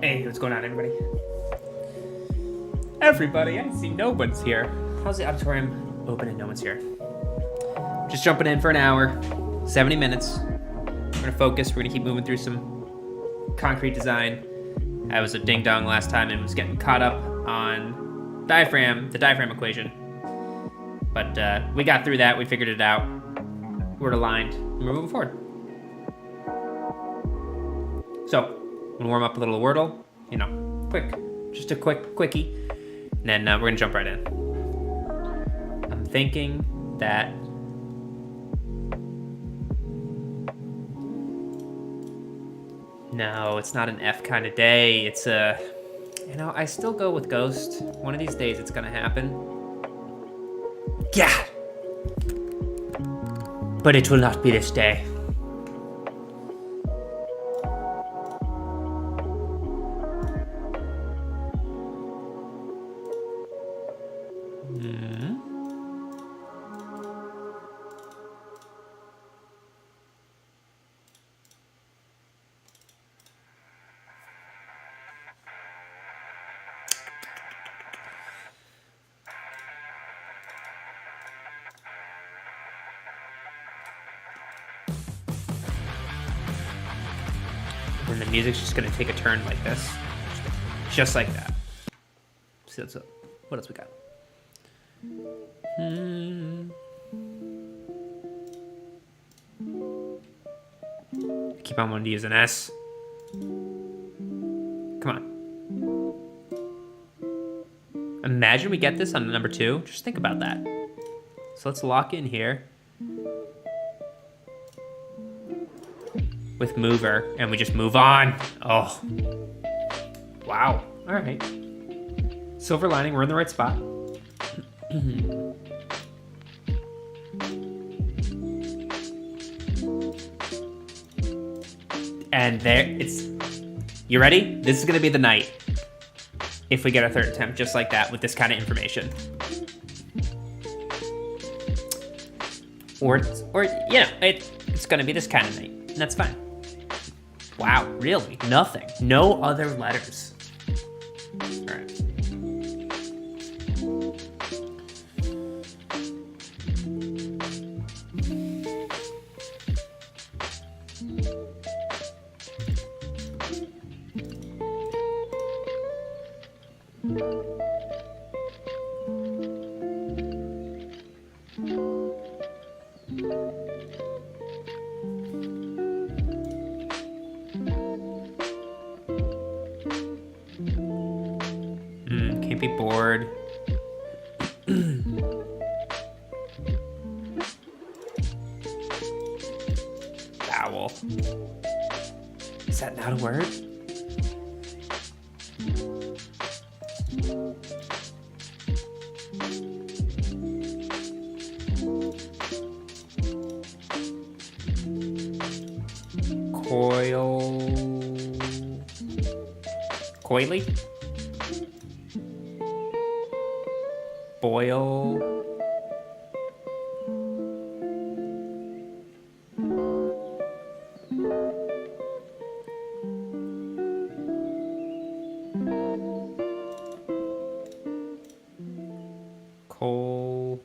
Hey, what's going on, everybody? Everybody, I see no one's here. How's the auditorium open and no one's here? Just jumping in for an hour, 70 minutes. We're gonna focus, we're gonna keep moving through some concrete design. I was a ding-dong last time and was getting caught up on the diaphragm equation. But we got through that, we figured it out. We're aligned, and we're moving forward. So, I'm gonna warm up a little Wordle, just a quickie, and then we're gonna jump right in. I'm thinking that no, it's not an F kind of day. It's a, I still go with Ghost. One of these days it's gonna happen. Yeah, but it will not be this day. And the music's just gonna take a turn like this. Just like that. So what else we got? I keep on wanting to use an S. Come on. Imagine we get this on number 2. Just think about that. So let's lock in here with mover, and we just move on. Oh, wow. All right. Silver lining, we're in the right spot. And there, you ready? This is gonna be the night if we get a third attempt just like that with this kind of information. Or it's gonna be this kind of night, and that's fine. Wow, really? Nothing. No other letters. All right. Can't be bored. Vowel. Is that not a word? Coily? Boil. Coal.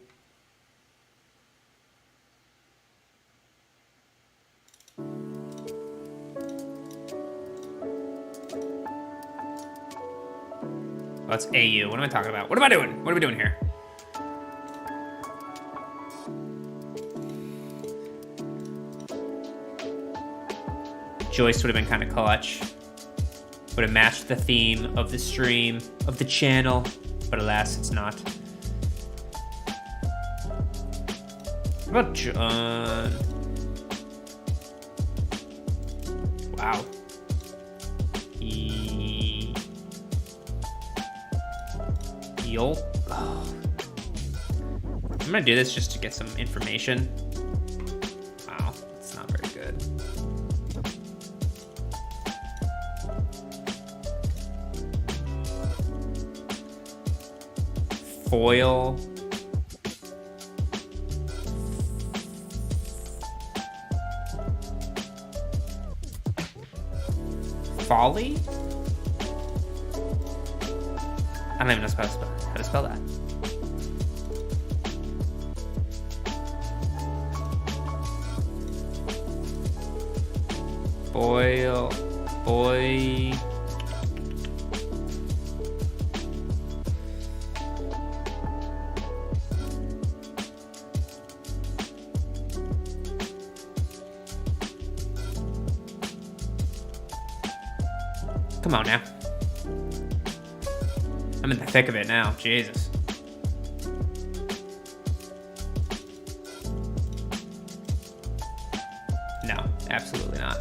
That's AU. What am I talking about? What am I doing? What are we doing here? Joyce would have been kind of clutch. Would have matched the theme of the stream, of the channel, but alas, it's not. What about John? Wow. Eel? Oh. I'm gonna do this just to get some information. Wow, it's not very good. Foil. Folly? don't even know how to spell that. Boy. Come on now. I'm in the thick of it now. Jesus. No, absolutely not.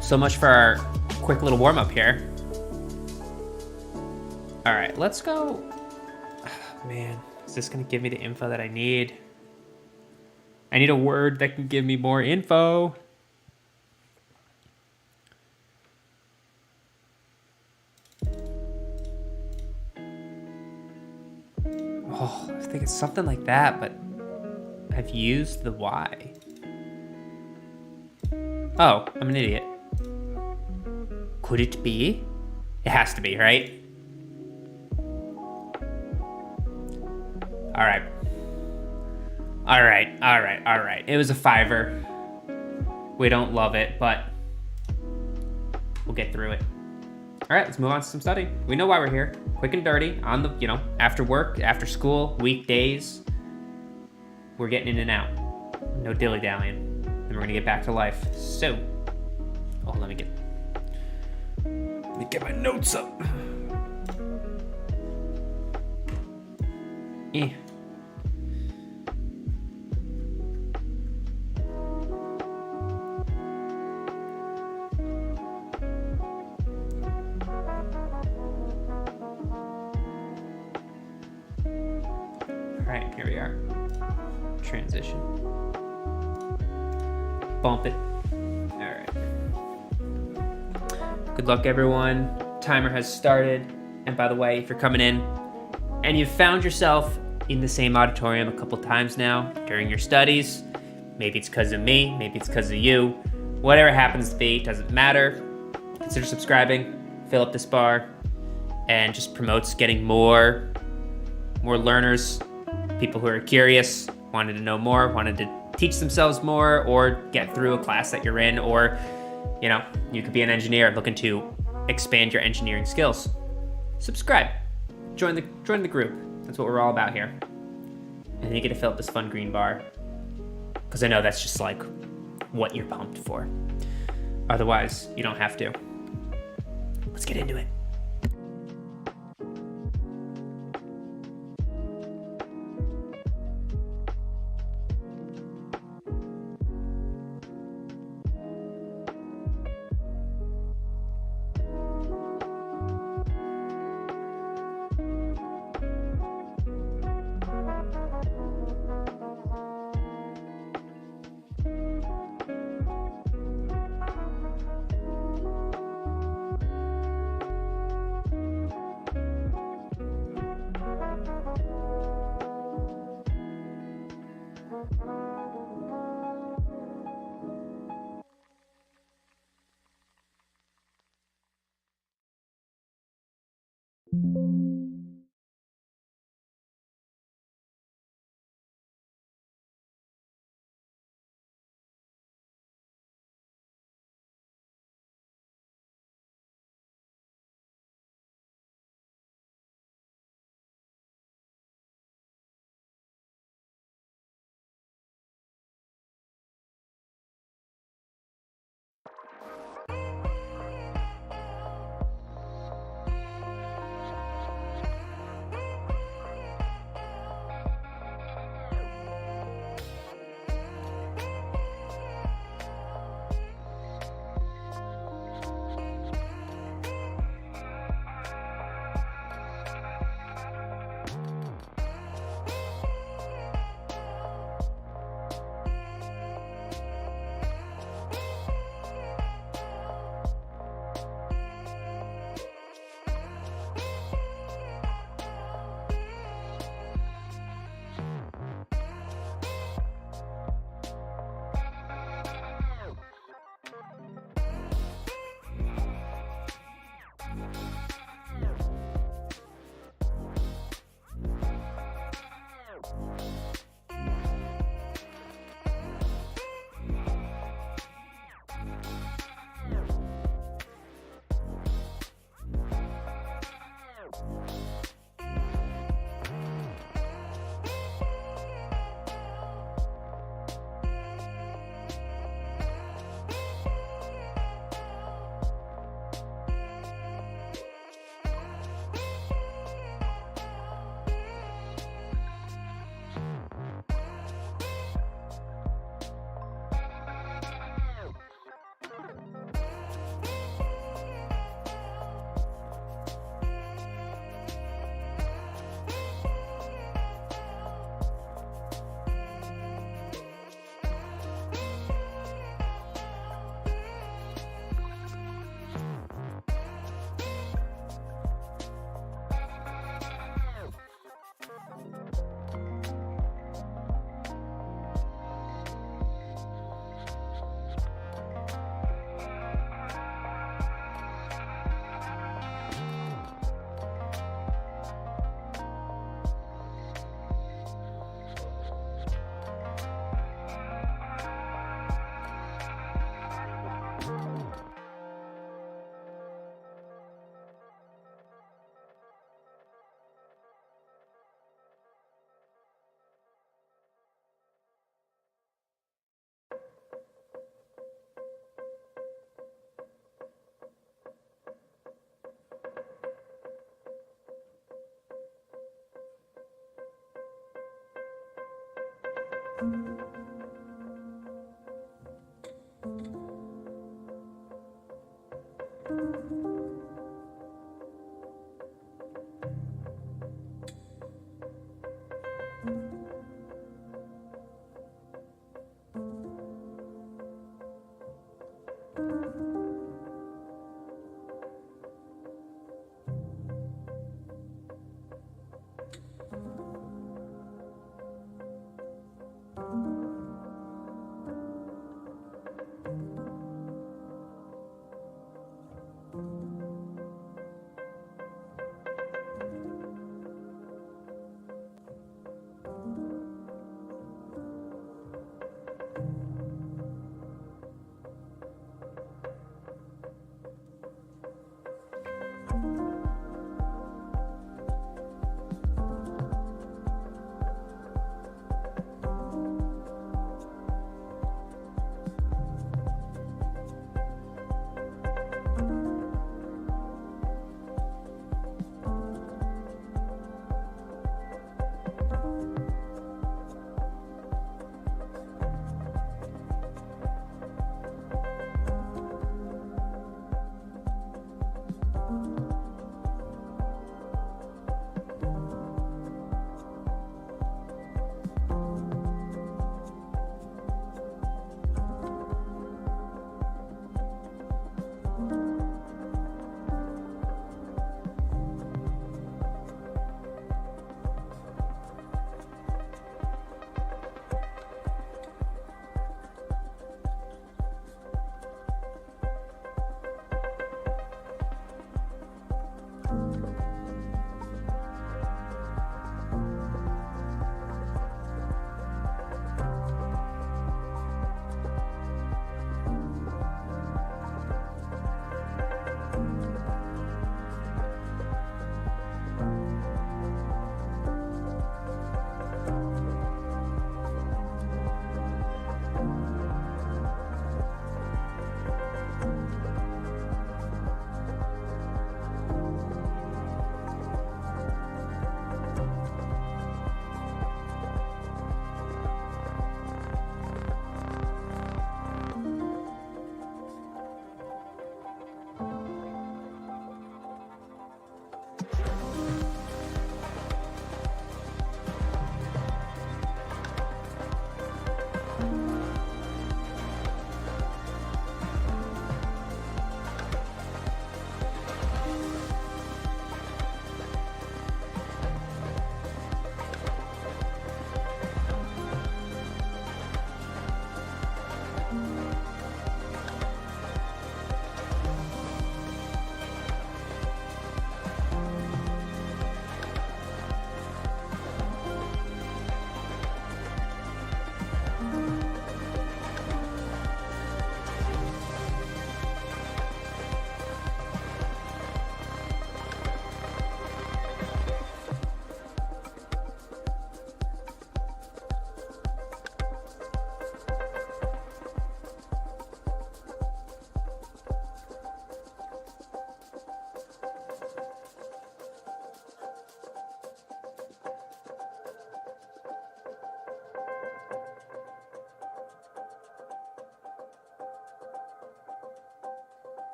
So much for our quick little warm-up here. All right, let's go. Oh, man, is this gonna give me the info that I need? I need a word that can give me more info. Oh, I think it's something like that, but I've used the Y. Oh, I'm an idiot. Could it be? It has to be, right? All right. It was a 5-er. We don't love it, but we'll get through it. All right, let's move on to some study. We know why we're here. Quick and dirty on the, after work, after school, weekdays. We're getting in and out. No dilly-dallying. Then we're gonna get back to life. So, let me get my notes up. All right, here we are. Transition. Bump it. All right. Good luck, everyone. Timer has started. And by the way, if you're coming in and you've found yourself in the same auditorium a couple times now during your studies, maybe it's because of me, maybe it's because of you, whatever it happens to be, doesn't matter. Consider subscribing, fill up this bar, and just promotes getting more learners, people who are curious, wanted to know more, wanted to teach themselves more, or get through a class that you're in, or you could be an engineer looking to expand your engineering skills. Subscribe, join the group. That's what we're all about here. And then you get to fill up this fun green bar, because I know that's just like what you're pumped for. Otherwise, you don't have to. Let's get into it.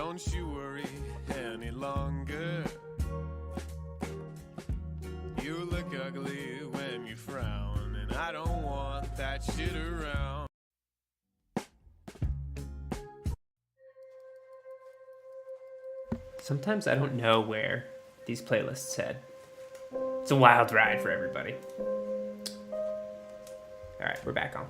don't you worry any longer. You look ugly when you frown, and I don't want that shit around. Sometimes I don't know where these playlists head. It's a wild ride for everybody. All right, we're back on.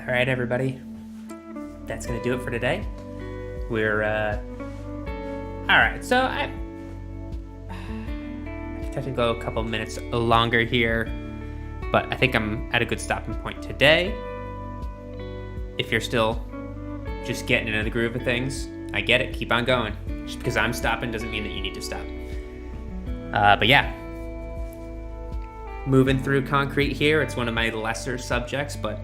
All right, everybody. That's going to do it for today. We're, all right. So I have to go a couple minutes longer here, but I think I'm at a good stopping point today. If you're still just getting into the groove of things, I get it. Keep on going. Just because I'm stopping doesn't mean that you need to stop. But yeah, moving through concrete here. It's one of my lesser subjects, but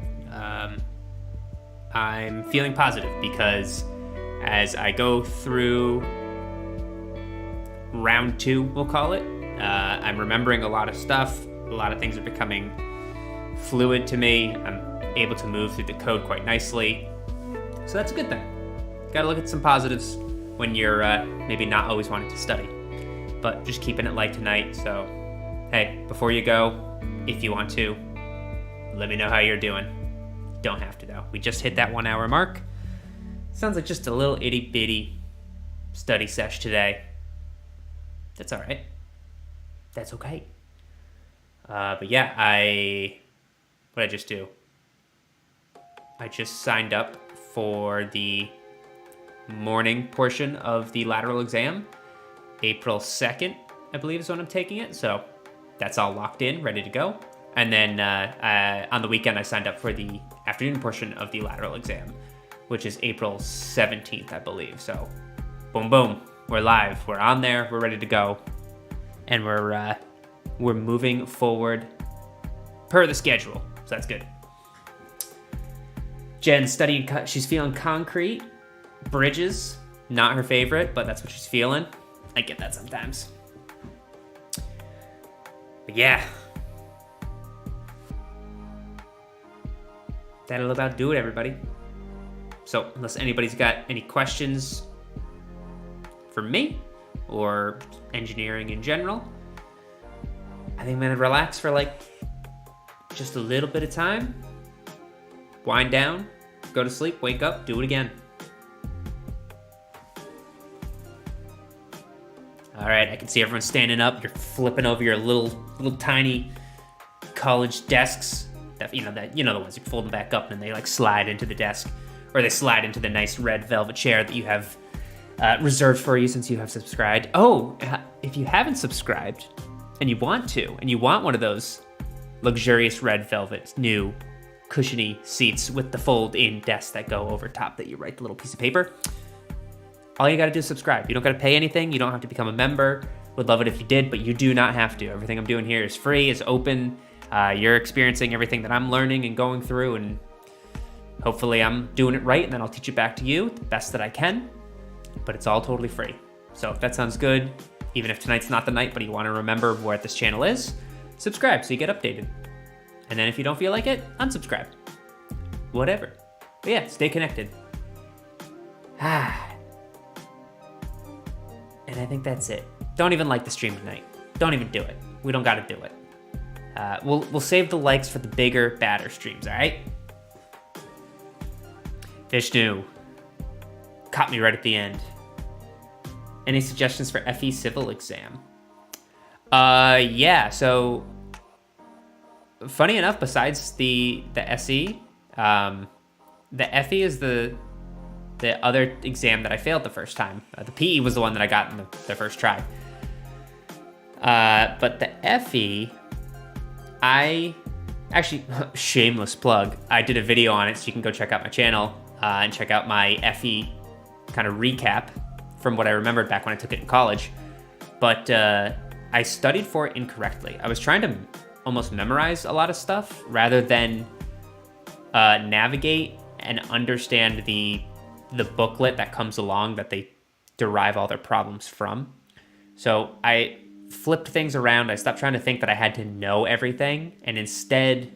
I'm feeling positive because as I go through round 2, we'll call it, I'm remembering a lot of stuff. A lot of things are becoming fluid to me. I'm able to move through the code quite nicely. So that's a good thing. Gotta look at some positives when you're maybe not always wanting to study. But just keeping it light tonight. So, hey, before you go, if you want to, let me know how you're doing. Don't have to, though. We just hit that 1 hour mark. Sounds like just a little itty bitty study sesh today. That's all right. That's okay. But yeah, what did I just do? I just signed up for the morning portion of the lateral exam. April 2nd, I believe, is when I'm taking it. So that's all locked in, ready to go. And then on the weekend, I signed up for the afternoon portion of the lateral exam, which is April 17th, I believe. So boom, boom, we're live. We're on there. We're ready to go. And we're moving forward per the schedule. So that's good. Jen's studying, she's feeling concrete. Bridges, not her favorite, but that's what she's feeling. I get that sometimes. But yeah. That'll about do it, everybody. So unless anybody's got any questions for me or engineering in general, I think I'm gonna relax for like just a little bit of time. Wind down, go to sleep, wake up, do it again. All right, I can see everyone standing up. You're flipping over your little tiny college desks. That you know the ones you fold them back up and they like slide into the desk, or they slide into the nice red velvet chair that you have reserved for you since you have subscribed. Oh, if you haven't subscribed and you want to, and you want one of those luxurious red velvet new cushiony seats with the fold-in desks that go over top that you write the little piece of paper, all you gotta do is subscribe. You don't gotta pay anything. You don't have to become a member. Would love it if you did, but you do not have to. Everything I'm doing here is free, is open. You're experiencing everything that I'm learning and going through, and hopefully I'm doing it right, and then I'll teach it back to you the best that I can, but it's all totally free. So if that sounds good, even if tonight's not the night, but you wanna remember what this channel is, subscribe so you get updated. And then if you don't feel like it, unsubscribe. Whatever. But yeah, stay connected. And I think that's it. Don't even like the stream tonight. Don't even do it. We don't gotta do it. We'll save the likes for the bigger, badder streams, all right? Vishnu caught me right at the end. Any suggestions for FE civil exam? Yeah, so funny enough, besides the SE, the FE is the other exam that I failed the first time. The PE was the one that I got in the first try. But the FE, I actually, shameless plug, I did a video on it, so you can go check out my channel and check out my FE kind of recap from what I remembered back when I took it in college. But I studied for it incorrectly. I was trying to almost memorize a lot of stuff rather than navigate and understand the booklet that comes along that they derive all their problems from. So I flipped things around. I stopped trying to think that I had to know everything and instead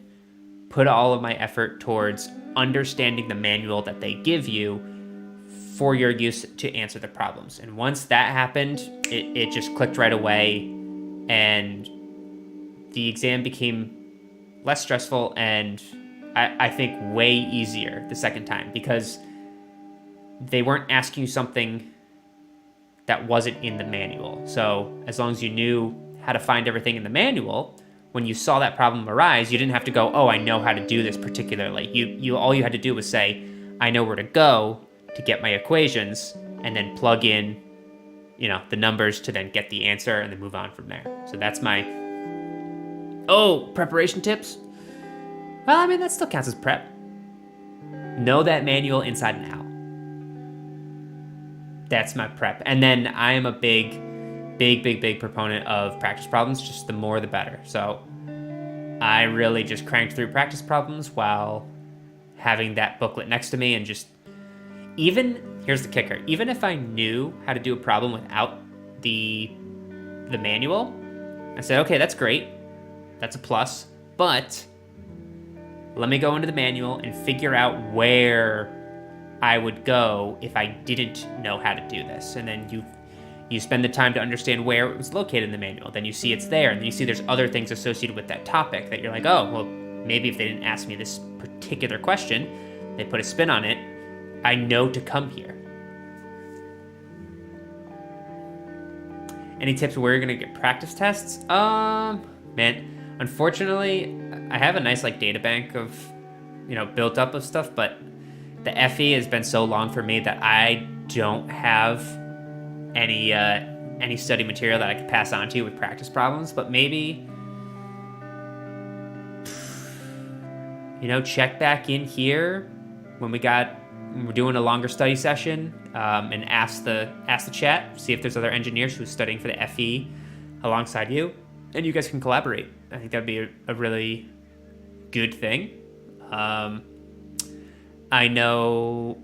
put all of my effort towards understanding the manual that they give you for your use to answer the problems. And once that happened, it just clicked right away, and the exam became less stressful and I think way easier the second time, because they weren't asking you something that wasn't in the manual. So as long as you knew how to find everything in the manual, when you saw that problem arise, you didn't have to go, oh, I know how to do this particularly. All you had to do was say, I know where to go to get my equations, and then plug in, the numbers to then get the answer and then move on from there. So that's my, preparation tips. Well, I mean, that still counts as prep. Know that manual inside and out. That's my prep. And then I am a big proponent of practice problems. Just the more, the better. So I really just cranked through practice problems while having that booklet next to me, and just here's the kicker. Even if I knew how to do a problem without the manual, I said, okay, that's great. That's a plus. But let me go into the manual and figure out where I would go if I didn't know how to do this. And then you spend the time to understand where it was located in the manual. Then you see it's there, and then you see there's other things associated with that topic that you're like, oh, well, maybe if they didn't ask me this particular question, they put a spin on it, I know to come here. Any tips where you're gonna get practice tests? Man, unfortunately, I have a nice data bank of, built up of stuff, but the FE has been so long for me that I don't have any study material that I could pass on to you with practice problems. But maybe, check back in here when we're doing a longer study session, and ask the chat, see if there's other engineers who's studying for the FE alongside you, and you guys can collaborate. I think that'd be a really good thing. I know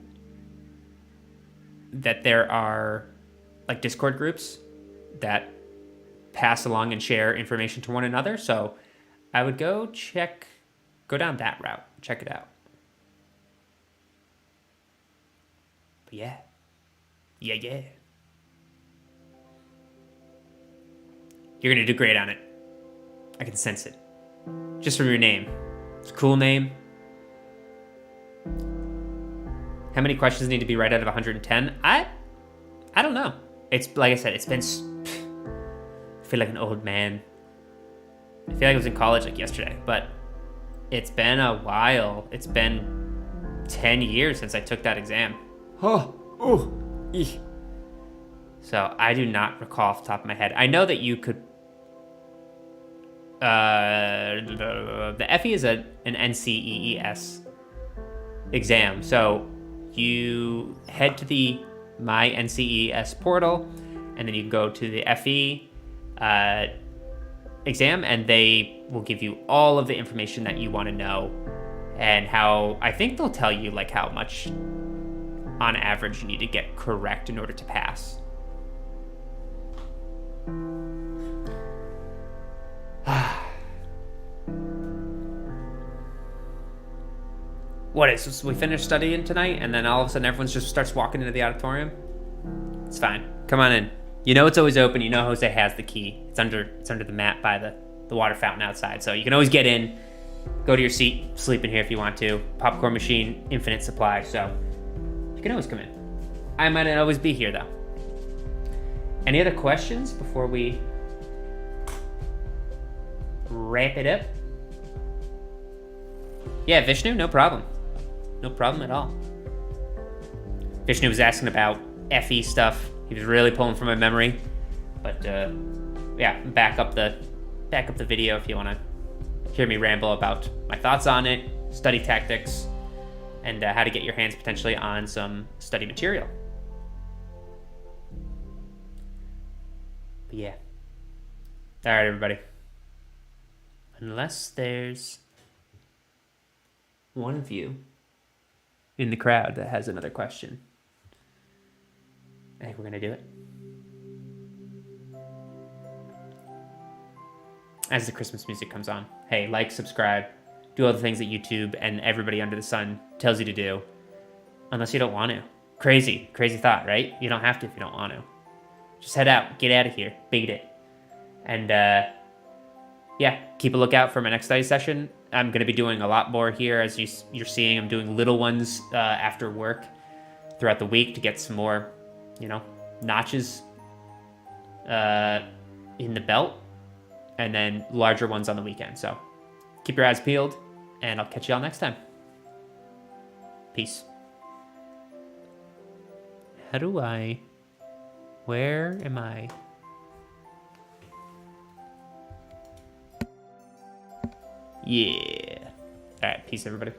that there are Discord groups that pass along and share information to one another, so I would go down that route, check it out. But yeah. You're gonna do great on it. I can sense it. Just from your name. It's a cool name. How many questions need to be right out of 110? I don't know. It's like I said, it's been, I feel like an old man. I feel like I was in college yesterday, but it's been a while. It's been 10 years since I took that exam. So I do not recall off the top of my head. I know that you could, the FE is an NCEES exam. So you head to the My NCEES portal, and then you go to the FE exam, and they will give you all of the information that you want to know, and I think they'll tell you how much on average you need to get correct in order to pass. What is this? We finish studying tonight, and then all of a sudden everyone just starts walking into the auditorium? It's fine. Come on in. It's always open. Jose has the key. It's under the mat by the water fountain outside. So you can always get in, go to your seat, sleep in here if you want to. Popcorn machine, infinite supply. So you can always come in. I might not always be here though. Any other questions before we wrap it up? Yeah, Vishnu, no problem. No problem at all. Vishnu was asking about FE stuff. He was really pulling from my memory. But yeah, back up the video if you want to hear me ramble about my thoughts on it, study tactics, and how to get your hands potentially on some study material. But yeah. All right, everybody. Unless there's one of you in the crowd that has another question, I think we're going to do it. As the Christmas music comes on. Hey, subscribe, do all the things that YouTube and everybody under the sun tells you to do. Unless you don't want to. Crazy thought, right? You don't have to if you don't want to. Just head out, get out of here, beat it. And yeah, keep a lookout for my next study session. I'm going to be doing a lot more here. As you're seeing, I'm doing little ones after work throughout the week to get some more, notches in the belt. and then larger ones on the weekend. So keep your eyes peeled, and I'll catch you all next time. Peace. Where am I? Yeah. All right, peace, everybody.